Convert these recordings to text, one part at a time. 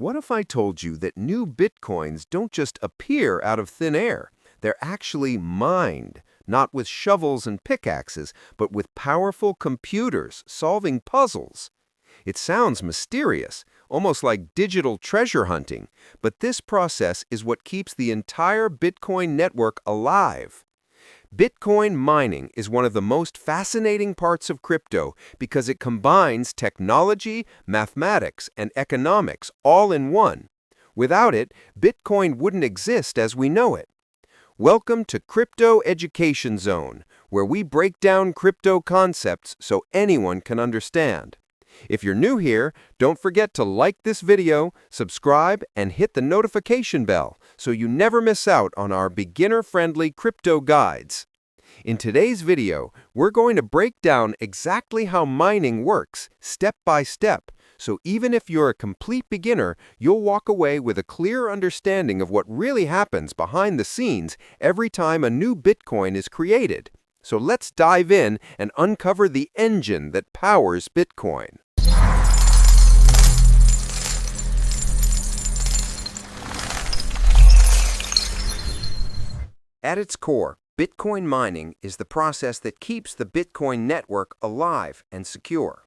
What if I told you that new bitcoins don't just appear out of thin air? They're actually mined, not with shovels and pickaxes, but with powerful computers solving puzzles. It sounds mysterious, almost like digital treasure hunting, but this process is what keeps the entire Bitcoin network alive. Bitcoin mining is one of the most fascinating parts of crypto because it combines technology, mathematics, and economics all in one. Without it, Bitcoin wouldn't exist as we know it. Welcome to Crypto Education Zone, where we break down crypto concepts so anyone can understand. If you're new here, don't forget to like this video, subscribe, and hit the notification bell so you never miss out on our beginner-friendly crypto guides. In today's video, we're going to break down exactly how mining works, step by step, so even if you're a complete beginner, you'll walk away with a clear understanding of what really happens behind the scenes every time a new Bitcoin is created. So let's dive in and uncover the engine that powers Bitcoin. At its core, Bitcoin mining is the process that keeps the Bitcoin network alive and secure.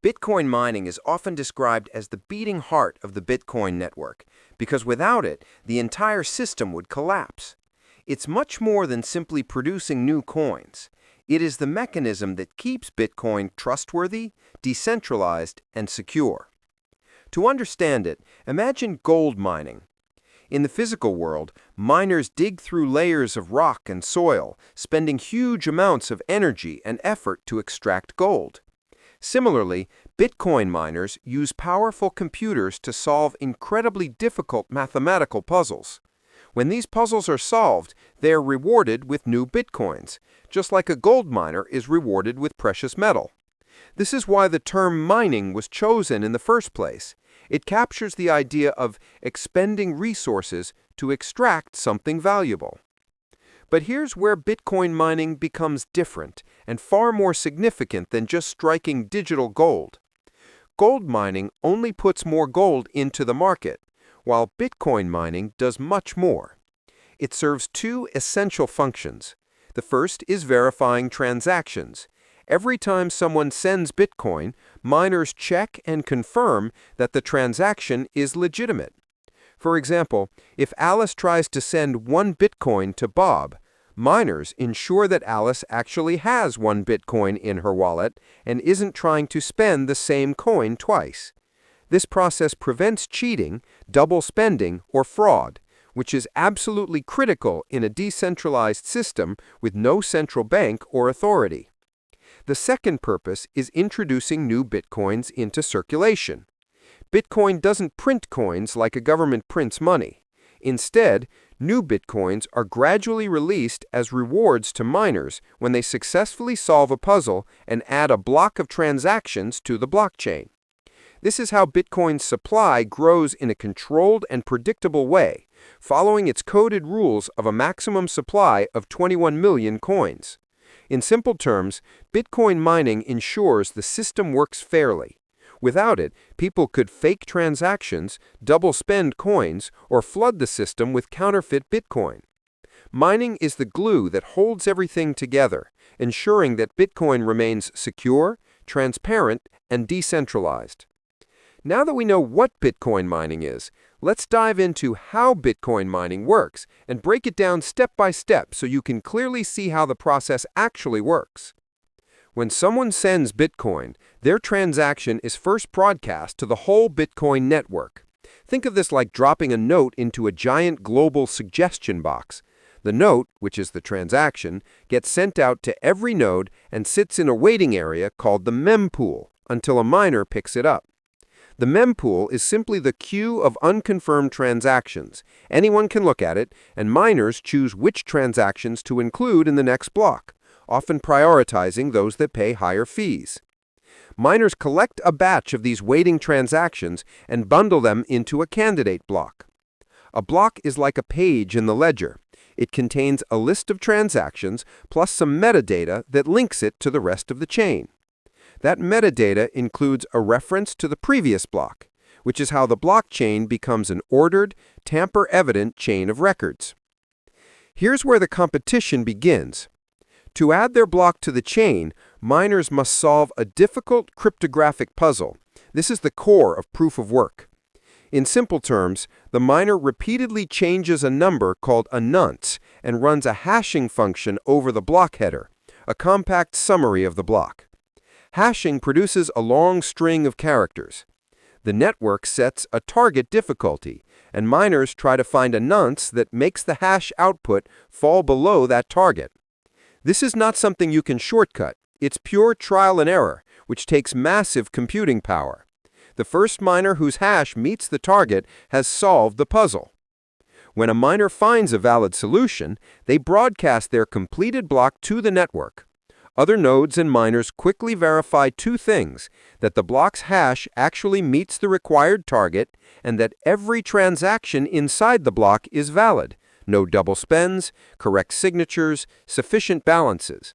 Bitcoin mining is often described as the beating heart of the Bitcoin network because without it, the entire system would collapse. It's much more than simply producing new coins. It is the mechanism that keeps Bitcoin trustworthy, decentralized, and secure. To understand it, imagine gold mining. In the physical world, miners dig through layers of rock and soil, spending huge amounts of energy and effort to extract gold. Similarly, Bitcoin miners use powerful computers to solve incredibly difficult mathematical puzzles. When these puzzles are solved, they are rewarded with new Bitcoins, just like a gold miner is rewarded with precious metal. This is why the term mining was chosen in the first place. It captures the idea of expending resources to extract something valuable. But here's where Bitcoin mining becomes different and far more significant than just striking digital gold. Gold mining only puts more gold into the market, while Bitcoin mining does much more. It serves two essential functions. The first is verifying transactions. Every time someone sends Bitcoin, miners check and confirm that the transaction is legitimate. For example, if Alice tries to send 1 Bitcoin to Bob, miners ensure that Alice actually has 1 Bitcoin in her wallet and isn't trying to spend the same coin twice. This process prevents cheating, double spending, or fraud, which is absolutely critical in a decentralized system with no central bank or authority. The second purpose is introducing new Bitcoins into circulation. Bitcoin doesn't print coins like a government prints money. Instead, new Bitcoins are gradually released as rewards to miners when they successfully solve a puzzle and add a block of transactions to the blockchain. This is how Bitcoin's supply grows in a controlled and predictable way, following its coded rules of a maximum supply of 21 million coins. In simple terms, Bitcoin mining ensures the system works fairly. Without it, people could fake transactions, double spend coins, or flood the system with counterfeit Bitcoin. Mining is the glue that holds everything together, ensuring that Bitcoin remains secure, transparent, and decentralized. Now that we know what Bitcoin mining is, let's dive into how Bitcoin mining works and break it down step by step so you can clearly see how the process actually works. When someone sends Bitcoin, their transaction is first broadcast to the whole Bitcoin network. Think of this like dropping a note into a giant global suggestion box. The note, which is the transaction, gets sent out to every node and sits in a waiting area called the mempool until a miner picks it up. The mempool is simply the queue of unconfirmed transactions. Anyone can look at it, and miners choose which transactions to include in the next block, often prioritizing those that pay higher fees. Miners collect a batch of these waiting transactions and bundle them into a candidate block. A block is like a page in the ledger. It contains a list of transactions plus some metadata that links it to the rest of the chain. That metadata includes a reference to the previous block, which is how the blockchain becomes an ordered, tamper-evident chain of records. Here's where the competition begins. To add their block to the chain, miners must solve a difficult cryptographic puzzle. This is the core of proof of work. In simple terms, the miner repeatedly changes a number called a nonce and runs a hashing function over the block header, a compact summary of the block. Hashing produces a long string of characters. The network sets a target difficulty, and miners try to find a nonce that makes the hash output fall below that target. This is not something you can shortcut. It's pure trial and error, which takes massive computing power. The first miner whose hash meets the target has solved the puzzle. When a miner finds a valid solution, they broadcast their completed block to the network. Other nodes and miners quickly verify two things: that the block's hash actually meets the required target, and that every transaction inside the block is valid. No double spends, correct signatures, sufficient balances.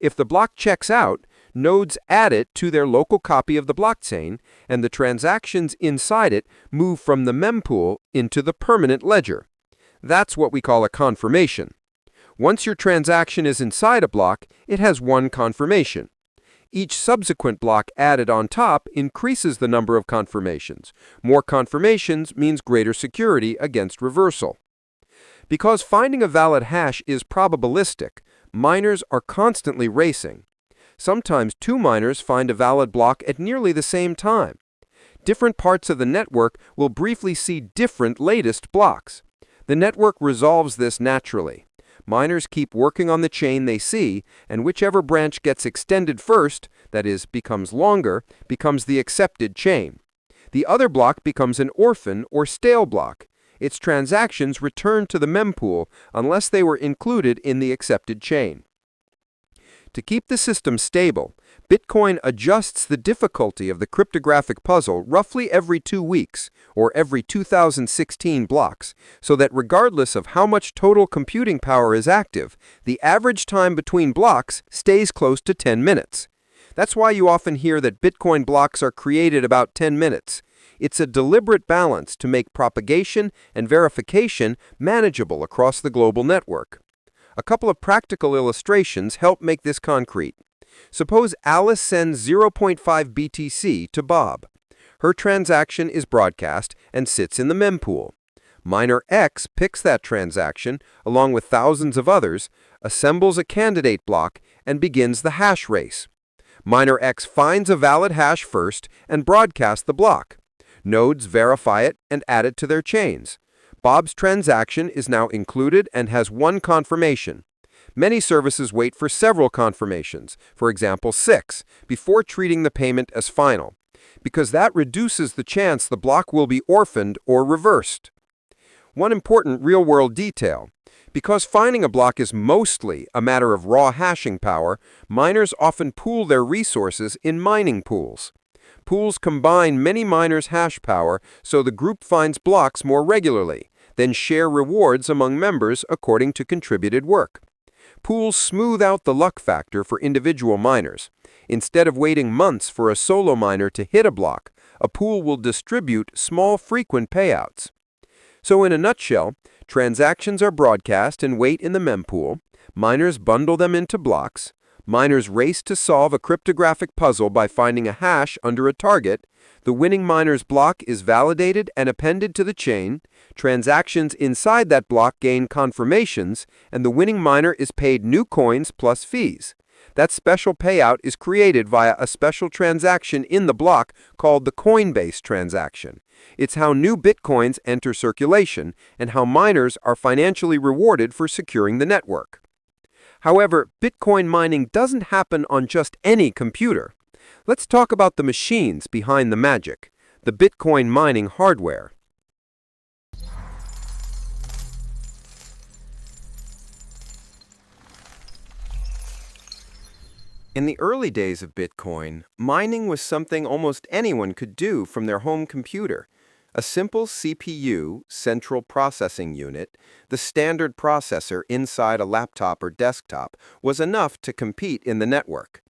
If the block checks out, nodes add it to their local copy of the blockchain, and the transactions inside it move from the mempool into the permanent ledger. That's what we call a confirmation. Once your transaction is inside a block, it has one confirmation. Each subsequent block added on top increases the number of confirmations. More confirmations means greater security against reversal. Because finding a valid hash is probabilistic, miners are constantly racing. Sometimes two miners find a valid block at nearly the same time. Different parts of the network will briefly see different latest blocks. The network resolves this naturally. Miners keep working on the chain they see, and whichever branch gets extended first, that is, becomes longer, becomes the accepted chain. The other block becomes an orphan or stale block. Its transactions return to the mempool unless they were included in the accepted chain. To keep the system stable, Bitcoin adjusts the difficulty of the cryptographic puzzle roughly every 2 weeks, or every 2016 blocks, so that regardless of how much total computing power is active, the average time between blocks stays close to 10 minutes. That's why you often hear that Bitcoin blocks are created about 10 minutes. It's a deliberate balance to make propagation and verification manageable across the global network. A couple of practical illustrations help make this concrete. Suppose Alice sends 0.5 BTC to Bob. Her transaction is broadcast and sits in the mempool. Miner X picks that transaction, along with thousands of others, assembles a candidate block, and begins the hash race. Miner X finds a valid hash first and broadcasts the block. Nodes verify it and add it to their chains. Bob's transaction is now included and has one confirmation. Many services wait for several confirmations, for example 6, before treating the payment as final, because that reduces the chance the block will be orphaned or reversed. One important real-world detail: because finding a block is mostly a matter of raw hashing power, miners often pool their resources in mining pools. Pools combine many miners' hash power so the group finds blocks more regularly, then share rewards among members according to contributed work. Pools smooth out the luck factor for individual miners. Instead of waiting months for a solo miner to hit a block, a pool will distribute small frequent payouts. So in a nutshell, transactions are broadcast and wait in the mempool, miners bundle them into blocks, miners race to solve a cryptographic puzzle by finding a hash under a target, the winning miner's block is validated and appended to the chain, transactions inside that block gain confirmations, and the winning miner is paid new coins plus fees. That special payout is created via a special transaction in the block called the Coinbase transaction. It's how new Bitcoins enter circulation and how miners are financially rewarded for securing the network. However, Bitcoin mining doesn't happen on just any computer. Let's talk about the machines behind the magic, the Bitcoin mining hardware. In the early days of Bitcoin, mining was something almost anyone could do from their home computer. A simple CPU, central processing unit, the standard processor inside a laptop or desktop, was enough to compete in the network.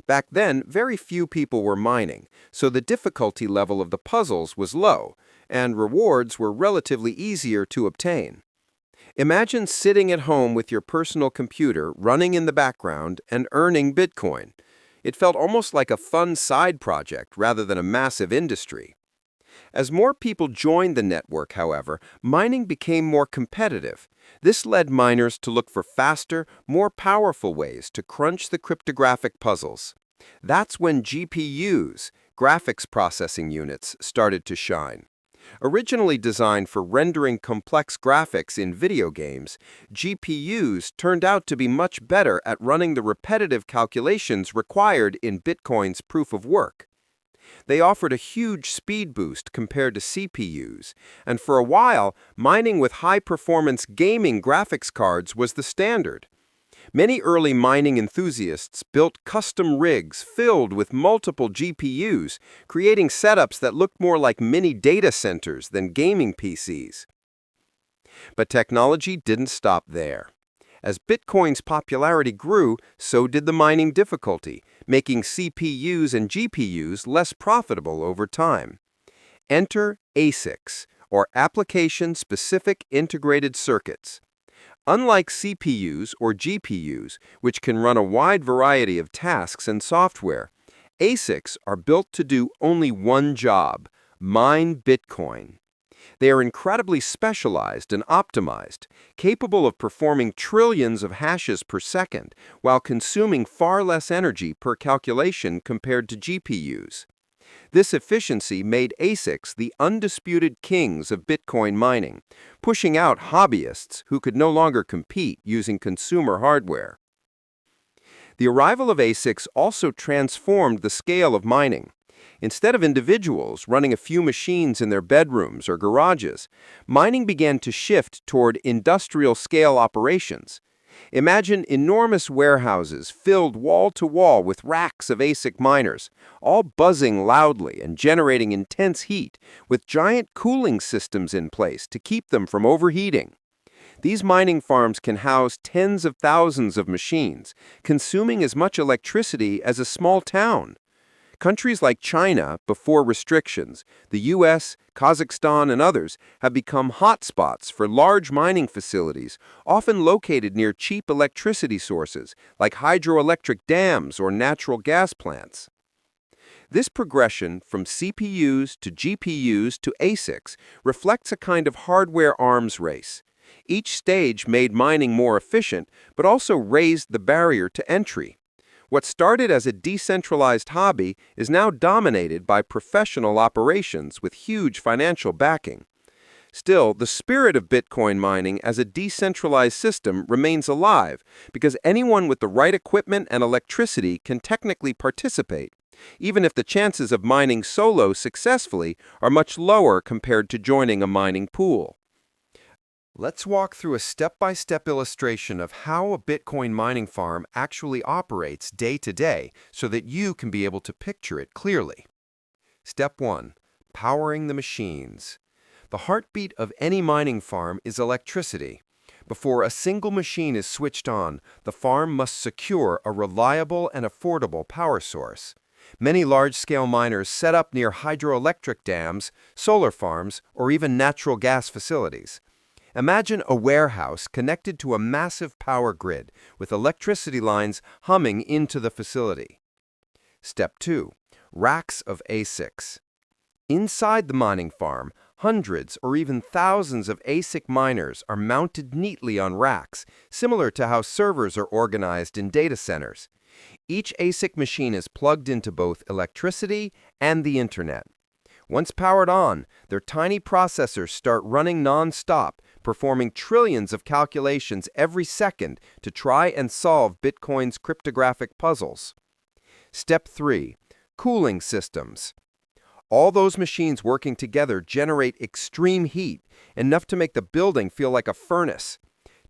Back then, very few people were mining, so the difficulty level of the puzzles was low, and rewards were relatively easier to obtain. Imagine sitting at home with your personal computer running in the background and earning Bitcoin. It felt almost like a fun side project rather than a massive industry. As more people joined the network, however, mining became more competitive. This led miners to look for faster, more powerful ways to crunch the cryptographic puzzles. That's when GPUs, graphics processing units, started to shine. Originally designed for rendering complex graphics in video games, GPUs turned out to be much better at running the repetitive calculations required in Bitcoin's proof of work. They offered a huge speed boost compared to CPUs, and for a while, mining with high-performance gaming graphics cards was the standard. Many early mining enthusiasts built custom rigs filled with multiple GPUs, creating setups that looked more like mini data centers than gaming PCs. But technology didn't stop there. As Bitcoin's popularity grew, so did the mining difficulty, making CPUs and GPUs less profitable over time. Enter ASICs, or Application-Specific Integrated Circuits. Unlike CPUs or GPUs, which can run a wide variety of tasks and software, ASICs are built to do only one job: mine Bitcoin. They are incredibly specialized and optimized, capable of performing trillions of hashes per second, while consuming far less energy per calculation compared to GPUs. This efficiency made ASICs the undisputed kings of Bitcoin mining, pushing out hobbyists who could no longer compete using consumer hardware. The arrival of ASICs also transformed the scale of mining. Instead of individuals running a few machines in their bedrooms or garages, mining began to shift toward industrial-scale operations. Imagine enormous warehouses filled wall to wall with racks of ASIC miners, all buzzing loudly and generating intense heat, with giant cooling systems in place to keep them from overheating. These mining farms can house tens of thousands of machines, consuming as much electricity as a small town. Countries like China, before restrictions, the US, Kazakhstan, and others have become hotspots for large mining facilities, often located near cheap electricity sources like hydroelectric dams or natural gas plants. This progression from CPUs to GPUs to ASICs reflects a kind of hardware arms race. Each stage made mining more efficient, but also raised the barrier to entry. What started as a decentralized hobby is now dominated by professional operations with huge financial backing. Still, the spirit of Bitcoin mining as a decentralized system remains alive because anyone with the right equipment and electricity can technically participate, even if the chances of mining solo successfully are much lower compared to joining a mining pool. Let's walk through a step-by-step illustration of how a Bitcoin mining farm actually operates day to day so that you can be able to picture it clearly. Step 1. Powering the machines. The heartbeat of any mining farm is electricity. Before a single machine is switched on, the farm must secure a reliable and affordable power source. Many large-scale miners set up near hydroelectric dams, solar farms, or even natural gas facilities. Imagine a warehouse connected to a massive power grid with electricity lines humming into the facility. Step 2. Racks of ASICs. Inside the mining farm, hundreds or even thousands of ASIC miners are mounted neatly on racks, similar to how servers are organized in data centers. Each ASIC machine is plugged into both electricity and the internet. Once powered on, their tiny processors start running non-stop, performing trillions of calculations every second to try and solve Bitcoin's cryptographic puzzles. Step 3. Cooling systems. All those machines working together generate extreme heat, enough to make the building feel like a furnace.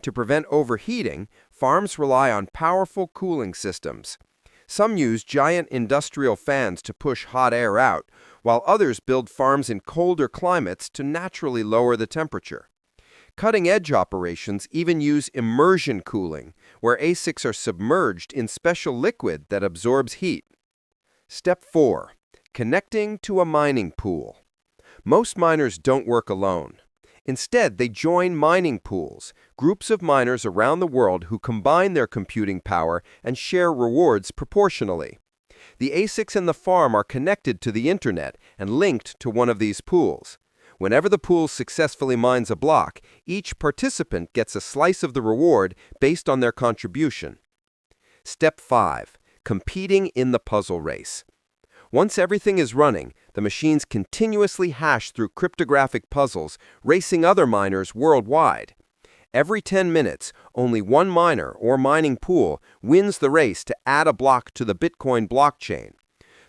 To prevent overheating, farms rely on powerful cooling systems. Some use giant industrial fans to push hot air out, while others build farms in colder climates to naturally lower the temperature. Cutting-edge operations even use immersion cooling, where ASICs are submerged in special liquid that absorbs heat. Step 4. Connecting to a mining pool. Most miners don't work alone. Instead, they join mining pools, groups of miners around the world who combine their computing power and share rewards proportionally. The ASICs in the farm are connected to the internet and linked to one of these pools. Whenever the pool successfully mines a block, each participant gets a slice of the reward based on their contribution. Step 5. Competing in the puzzle race. Once everything is running, the machines continuously hash through cryptographic puzzles, racing other miners worldwide. Every 10 minutes, only one miner or mining pool wins the race to add a block to the Bitcoin blockchain.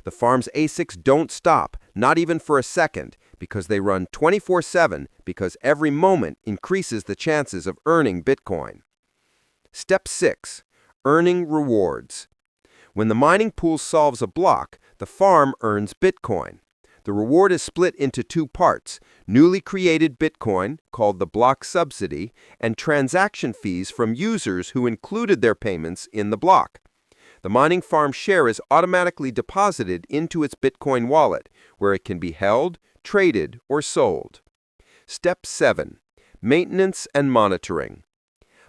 The farm's ASICs don't stop, not even for a second, because they run 24/7, because every moment increases the chances of earning Bitcoin. Step 6. Earning rewards. When the mining pool solves a block, the farm earns Bitcoin. The reward is split into two parts: newly created Bitcoin, called the block subsidy, and transaction fees from users who included their payments in the block. The mining farm share is automatically deposited into its Bitcoin wallet, where it can be held, traded, or sold. Step 7. Maintenance and monitoring.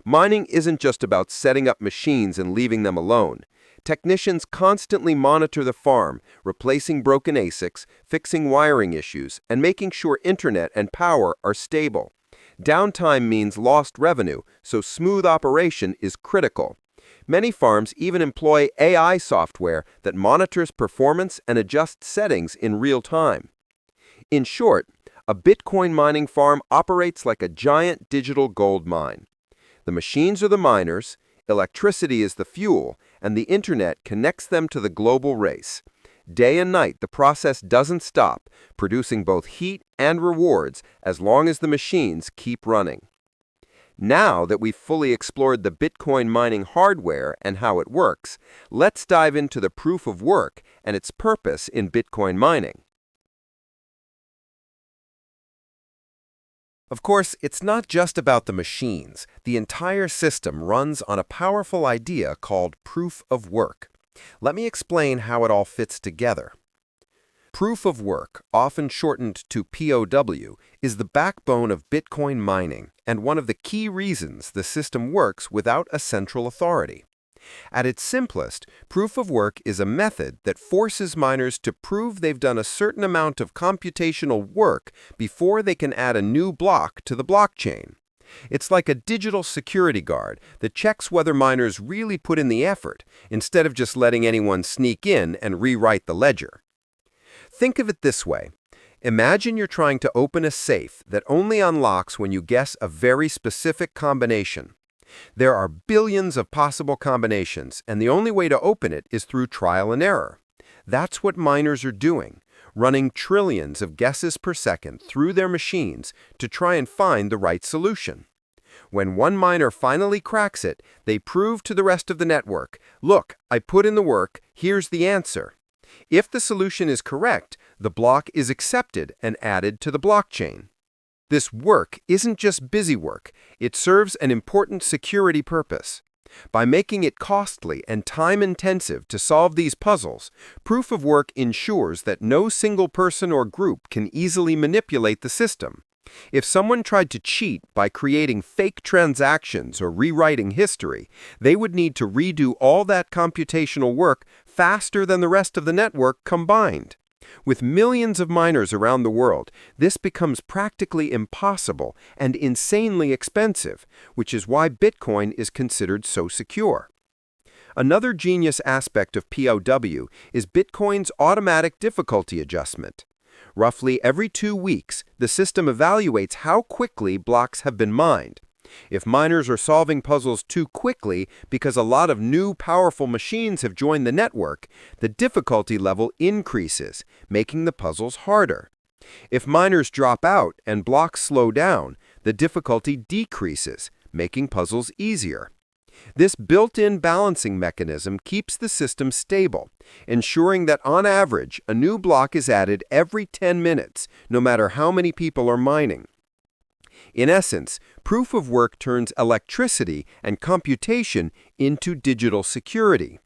Mining isn't just about setting up machines and leaving them alone. Technicians constantly monitor the farm, replacing broken ASICs, fixing wiring issues, and making sure internet and power are stable. Downtime means lost revenue, so smooth operation is critical. Many farms even employ AI software that monitors performance and adjusts settings in real time. In short, a Bitcoin mining farm operates like a giant digital gold mine. The machines are the miners, electricity is the fuel, and the internet connects them to the global race. Day and night, the process doesn't stop, producing both heat and rewards as long as the machines keep running. Now that we've fully explored the Bitcoin mining hardware and how it works, let's dive into the proof of work and its purpose in Bitcoin mining. Of course, it's not just about the machines. The entire system runs on a powerful idea called proof of work. Let me explain how it all fits together. Proof of work, often shortened to POW, is the backbone of Bitcoin mining and one of the key reasons the system works without a central authority. At its simplest, proof of work is a method that forces miners to prove they've done a certain amount of computational work before they can add a new block to the blockchain. It's like a digital security guard that checks whether miners really put in the effort, instead of just letting anyone sneak in and rewrite the ledger. Think of it this way. Imagine you're trying to open a safe that only unlocks when you guess a very specific combination. There are billions of possible combinations, and the only way to open it is through trial and error. That's what miners are doing, running trillions of guesses per second through their machines to try and find the right solution. When one miner finally cracks it, they prove to the rest of the network, "Look, I put in the work, here's the answer." If the solution is correct, the block is accepted and added to the blockchain. This work isn't just busy work, it serves an important security purpose. By making it costly and time-intensive to solve these puzzles, proof of work ensures that no single person or group can easily manipulate the system. If someone tried to cheat by creating fake transactions or rewriting history, they would need to redo all that computational work faster than the rest of the network combined. With millions of miners around the world, this becomes practically impossible and insanely expensive, which is why Bitcoin is considered so secure. Another genius aspect of POW is Bitcoin's automatic difficulty adjustment. Roughly every 2 weeks, the system evaluates how quickly blocks have been mined. If miners are solving puzzles too quickly because a lot of new powerful machines have joined the network, the difficulty level increases, making the puzzles harder. If miners drop out and blocks slow down, the difficulty decreases, making puzzles easier. This built-in balancing mechanism keeps the system stable, ensuring that on average, a new block is added every 10 minutes, no matter how many people are mining. In essence, proof of work turns electricity and computation into digital security.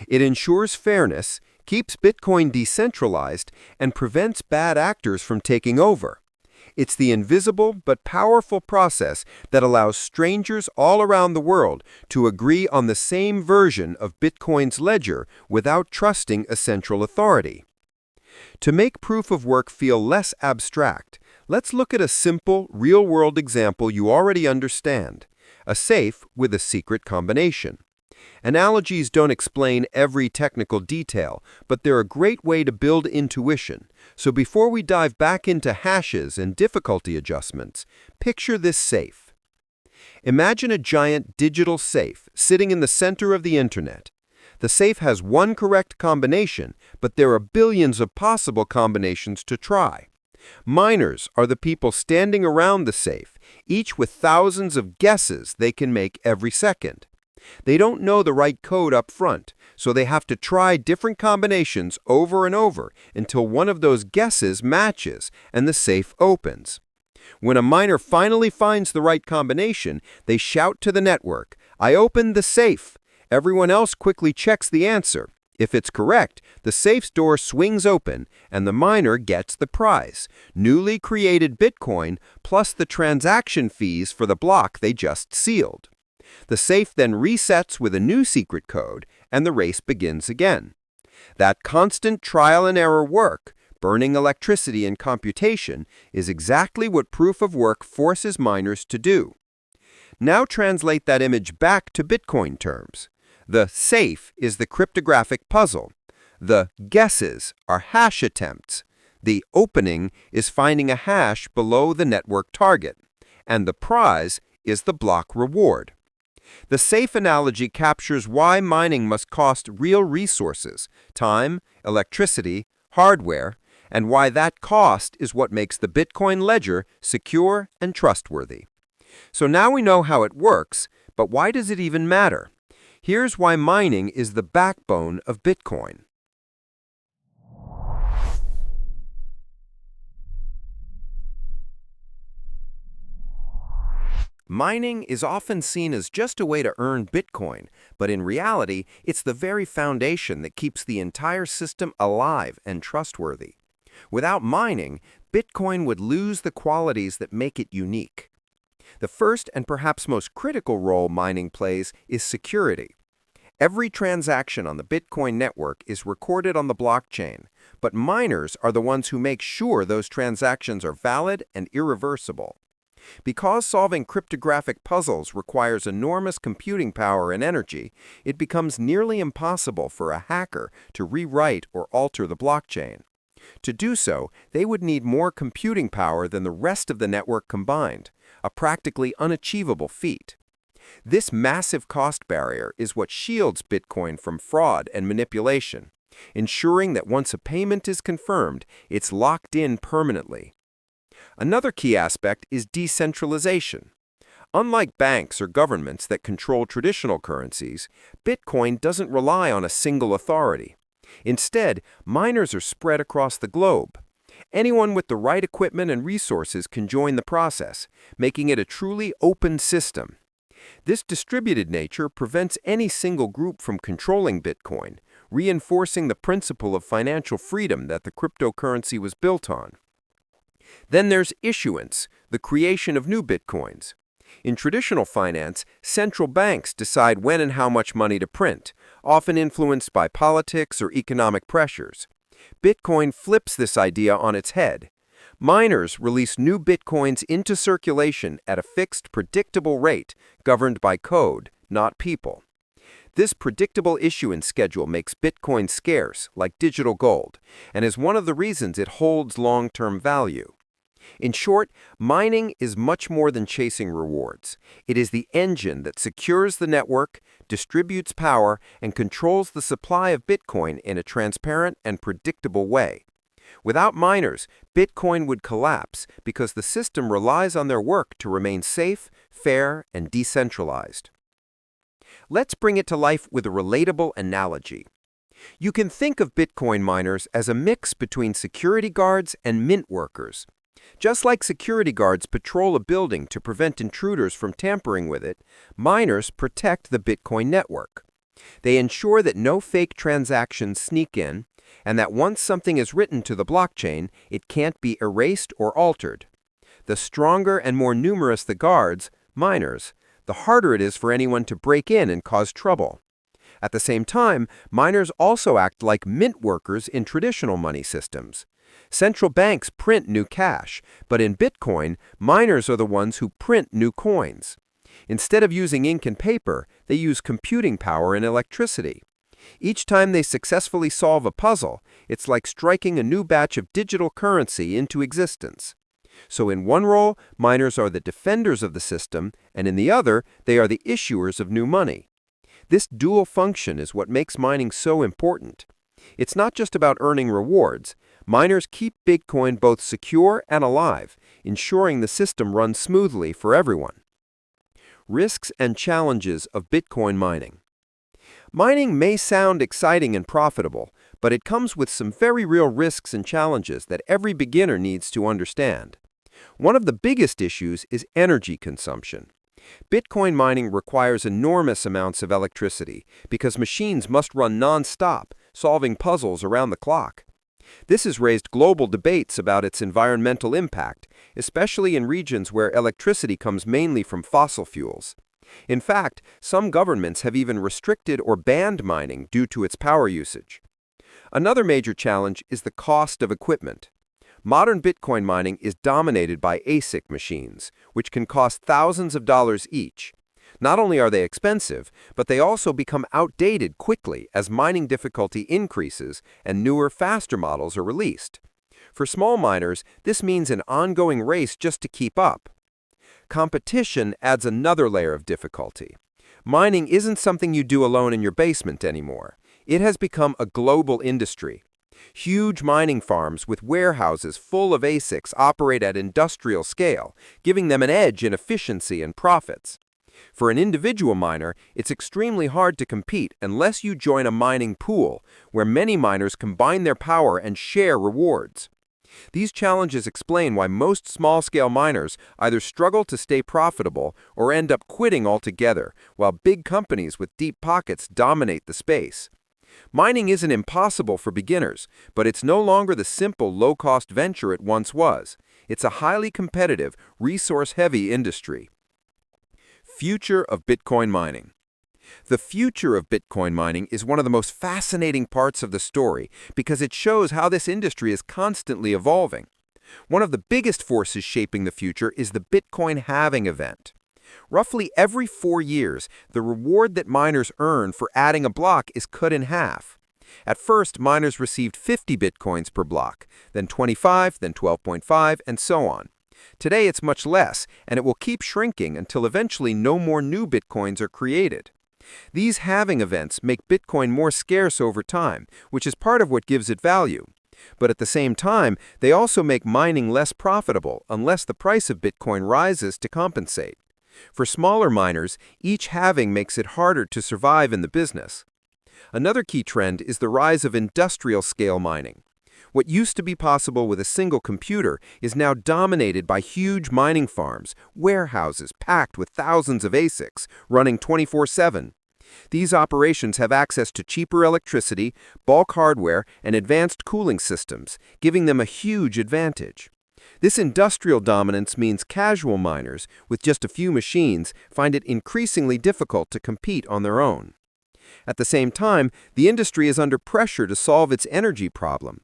It ensures fairness, keeps Bitcoin decentralized, and prevents bad actors from taking over. It's the invisible but powerful process that allows strangers all around the world to agree on the same version of Bitcoin's ledger without trusting a central authority. To make proof of work feel less abstract, let's look at a simple, real-world example you already understand: a safe with a secret combination. Analogies don't explain every technical detail, but they're a great way to build intuition. So before we dive back into hashes and difficulty adjustments, picture this safe. Imagine a giant digital safe sitting in the center of the internet. The safe has one correct combination, but there are billions of possible combinations to try. Miners are the people standing around the safe, each with thousands of guesses they can make every second. They don't know the right code up front, so they have to try different combinations over and over until one of those guesses matches and the safe opens. When a miner finally finds the right combination, they shout to the network, "I opened the safe." Everyone else quickly checks the answer. If it's correct, the safe's door swings open and the miner gets the prize: newly created Bitcoin plus the transaction fees for the block they just sealed. The safe then resets with a new secret code, and the race begins again. That constant trial and error work, burning electricity and computation, is exactly what proof of work forces miners to do. Now translate that image back to Bitcoin terms. The safe is the cryptographic puzzle. The guesses are hash attempts. The opening is finding a hash below the network target. And the prize is the block reward. The safe analogy captures why mining must cost real resources: time, electricity, hardware, and why that cost is what makes the Bitcoin ledger secure and trustworthy. So now we know how it works, but why does it even matter? Here's why mining is the backbone of Bitcoin. Mining is often seen as just a way to earn Bitcoin, but in reality, it's the very foundation that keeps the entire system alive and trustworthy. Without mining, Bitcoin would lose the qualities that make it unique. The first and perhaps most critical role mining plays is security. Every transaction on the Bitcoin network is recorded on the blockchain, but miners are the ones who make sure those transactions are valid and irreversible. Because solving cryptographic puzzles requires enormous computing power and energy, it becomes nearly impossible for a hacker to rewrite or alter the blockchain. To do so, they would need more computing power than the rest of the network combined, a practically unachievable feat. This massive cost barrier is what shields Bitcoin from fraud and manipulation, ensuring that once a payment is confirmed, it's locked in permanently. Another key aspect is decentralization. Unlike banks or governments that control traditional currencies, Bitcoin doesn't rely on a single authority. Instead, miners are spread across the globe. Anyone with the right equipment and resources can join the process, making it a truly open system. This distributed nature prevents any single group from controlling Bitcoin, reinforcing the principle of financial freedom that the cryptocurrency was built on. Then there's issuance, the creation of new Bitcoins. In traditional finance, central banks decide when and how much money to print, often influenced by politics or economic pressures. Bitcoin flips this idea on its head. Miners release new Bitcoins into circulation at a fixed, predictable rate, governed by code, not people. This predictable issuance schedule makes Bitcoin scarce, like digital gold, and is one of the reasons it holds long-term value. In short, mining is much more than chasing rewards. It is the engine that secures the network, distributes power, and controls the supply of Bitcoin in a transparent and predictable way. Without miners, Bitcoin would collapse because the system relies on their work to remain safe, fair, and decentralized. Let's bring it to life with a relatable analogy. You can think of Bitcoin miners as a mix between security guards and mint workers. Just like security guards patrol a building to prevent intruders from tampering with it, miners protect the Bitcoin network. They ensure that no fake transactions sneak in, and that once something is written to the blockchain, it can't be erased or altered. The stronger and more numerous the guards, miners, the harder it is for anyone to break in and cause trouble. At the same time, miners also act like mint workers in traditional money systems. Central banks print new cash, but in Bitcoin, miners are the ones who print new coins. Instead of using ink and paper, they use computing power and electricity. Each time they successfully solve a puzzle, it's like striking a new batch of digital currency into existence. So in one role, miners are the defenders of the system, and in the other, they are the issuers of new money. This dual function is what makes mining so important. It's not just about earning rewards. Miners keep Bitcoin both secure and alive, ensuring the system runs smoothly for everyone. Risks and challenges of Bitcoin mining. Mining may sound exciting and profitable, but it comes with some very real risks and challenges that every beginner needs to understand. One of the biggest issues is energy consumption. Bitcoin mining requires enormous amounts of electricity because machines must run non-stop, solving puzzles around the clock. This has raised global debates about its environmental impact, especially in regions where electricity comes mainly from fossil fuels. In fact, some governments have even restricted or banned mining due to its power usage. Another major challenge is the cost of equipment. Modern Bitcoin mining is dominated by ASIC machines, which can cost thousands of dollars each. Not only are they expensive, but they also become outdated quickly as mining difficulty increases and newer, faster models are released. For small miners, this means an ongoing race just to keep up. Competition adds another layer of difficulty. Mining isn't something you do alone in your basement anymore. It has become a global industry. Huge mining farms with warehouses full of ASICs operate at industrial scale, giving them an edge in efficiency and profits. For an individual miner, it's extremely hard to compete unless you join a mining pool, where many miners combine their power and share rewards. These challenges explain why most small-scale miners either struggle to stay profitable or end up quitting altogether, while big companies with deep pockets dominate the space. Mining isn't impossible for beginners, but it's no longer the simple, low-cost venture it once was. It's a highly competitive, resource-heavy industry. Future of Bitcoin mining. The future of Bitcoin mining is one of the most fascinating parts of the story because it shows how this industry is constantly evolving. One of the biggest forces shaping the future is the Bitcoin halving event. Roughly every 4 years, the reward that miners earn for adding a block is cut in half. At first, miners received 50 Bitcoins per block, then 25, then 12.5, and so on. Today it's much less, and it will keep shrinking until eventually no more new Bitcoins are created. These halving events make Bitcoin more scarce over time, which is part of what gives it value. But at the same time, they also make mining less profitable unless the price of Bitcoin rises to compensate. For smaller miners, each halving makes it harder to survive in the business. Another key trend is the rise of industrial-scale mining. What used to be possible with a single computer is now dominated by huge mining farms, warehouses packed with thousands of ASICs, running 24/7. These operations have access to cheaper electricity, bulk hardware, and advanced cooling systems, giving them a huge advantage. This industrial dominance means casual miners, with just a few machines, find it increasingly difficult to compete on their own. At the same time, the industry is under pressure to solve its energy problem.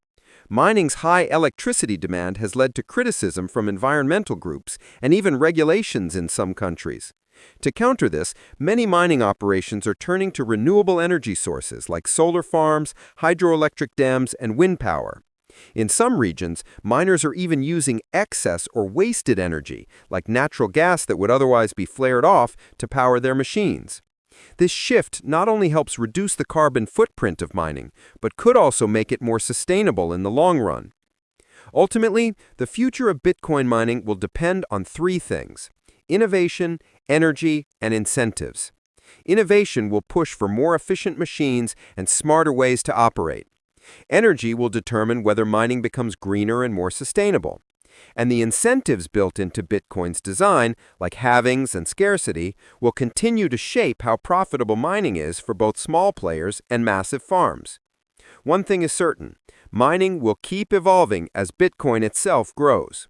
Mining's high electricity demand has led to criticism from environmental groups and even regulations in some countries. To counter this, many mining operations are turning to renewable energy sources like solar farms, hydroelectric dams, and wind power. In some regions, miners are even using excess or wasted energy, like natural gas that would otherwise be flared off, to power their machines. This shift not only helps reduce the carbon footprint of mining, but could also make it more sustainable in the long run. Ultimately, the future of Bitcoin mining will depend on 3 things: innovation, energy, and incentives. Innovation will push for more efficient machines and smarter ways to operate. Energy will determine whether mining becomes greener and more sustainable. And the incentives built into Bitcoin's design, like halvings and scarcity, will continue to shape how profitable mining is for both small players and massive farms. One thing is certain, mining will keep evolving as Bitcoin itself grows.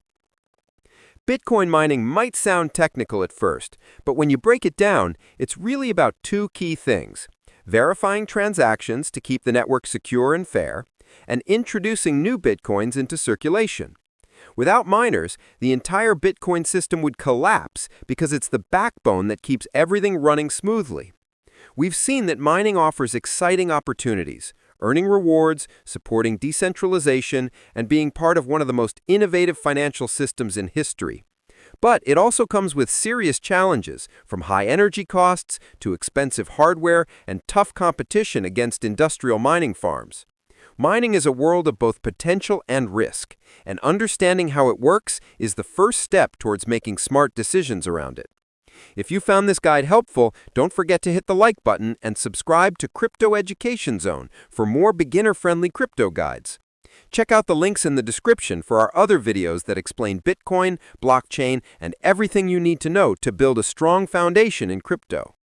Bitcoin mining might sound technical at first, but when you break it down, it's really about two key things: verifying transactions to keep the network secure and fair, and introducing new Bitcoins into circulation. Without miners, the entire Bitcoin system would collapse because it's the backbone that keeps everything running smoothly. We've seen that mining offers exciting opportunities, earning rewards, supporting decentralization, and being part of one of the most innovative financial systems in history. But it also comes with serious challenges, from high energy costs to expensive hardware and tough competition against industrial mining farms. Mining is a world of both potential and risk, and understanding how it works is the first step towards making smart decisions around it. If you found this guide helpful, don't forget to hit the like button and subscribe to Crypto Education Zone for more beginner-friendly crypto guides. Check out the links in the description for our other videos that explain Bitcoin, blockchain, and everything you need to know to build a strong foundation in crypto.